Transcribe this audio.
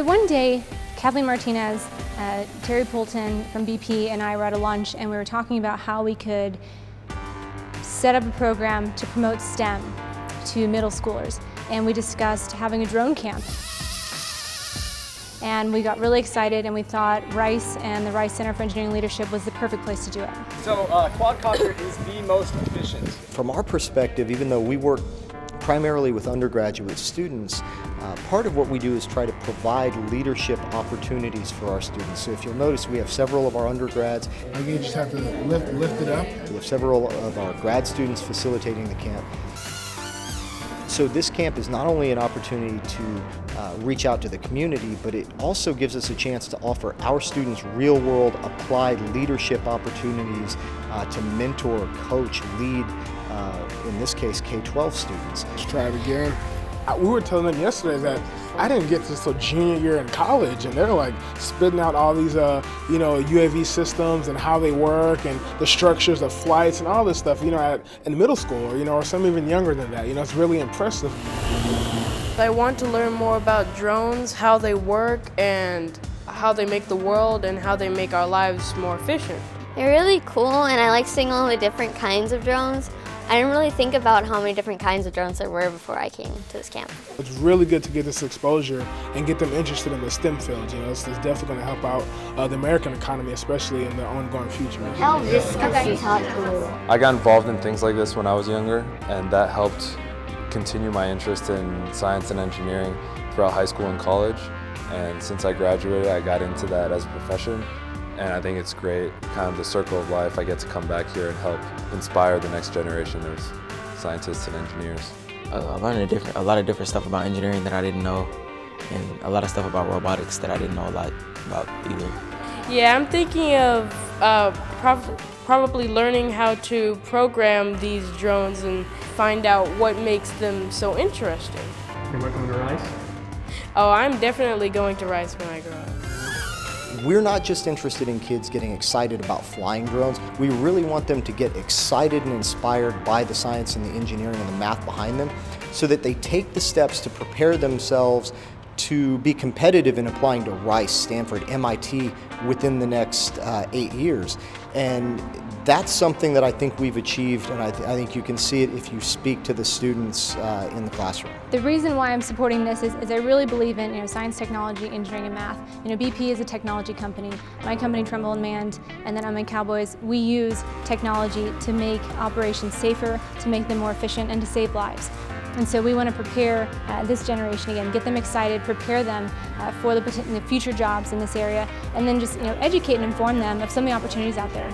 So one day, Kathleen Martinez, Terry Poulton from BP and I were at a lunch and we were talking about how we could set up a program to promote STEM to middle schoolers. And we discussed having a drone camp. And we got really excited and we thought Rice and the Rice Center for Engineering Leadership was the perfect place to do it. So Quadcopter is the most efficient. From our perspective, even though we work primarily with undergraduate students, part of what we do is try to provide leadership opportunities for our students. So if you'll notice, we have several of our undergrads. You just have to lift it up. We have several of our grad students facilitating the camp. So this camp is not only an opportunity to reach out to the community, but it also gives us a chance to offer our students real-world applied leadership opportunities to mentor, coach, lead, in this case, K-12 students. Let's try it again. We were telling them yesterday that I didn't get to till junior year in college, and they're like spitting out all these, UAV systems and how they work and the structures of flights and all this stuff, in middle school, or some even younger than that. It's really impressive. I want to learn more about drones, how they work, and how they make the world and how they make our lives more efficient. They're really cool, and I like seeing all the different kinds of drones. I didn't really think about how many different kinds of drones there were before I came to this camp. It's really good to get this exposure and get them interested in the STEM fields. It's definitely going to help out the American economy, especially in the ongoing future. I got involved in things like this when I was younger, and that helped continue my interest in science and engineering throughout high school and college. And since I graduated, I got into that as a profession. And I think it's great, kind of the circle of life. I get to come back here and help inspire the next generation of scientists and engineers. I learned a lot of different stuff about engineering that I didn't know, and a lot of stuff about robotics that I didn't know a lot about either. Yeah, I'm thinking of probably learning how to program these drones and find out what makes them so interesting. You're going to Rice? Oh, I'm definitely going to Rice when I grow up. We're not just interested in kids getting excited about flying drones. We really want them to get excited and inspired by the science and the engineering and the math behind them so that they take the steps to prepare themselves to be competitive in applying to Rice, Stanford, MIT within the next 8 years. And that's something that I think we've achieved, and I think you can see it if you speak to the students in the classroom. The reason why I'm supporting this is I really believe in science, technology, engineering, and math. BP is a technology company. My company, Trumbull and Mand, and then Unmanned Cowboys, we use technology to make operations safer, to make them more efficient, and to save lives. And so we want to prepare this generation again, get them excited, prepare them for the future jobs in this area, and then just educate and inform them of some of the opportunities out there.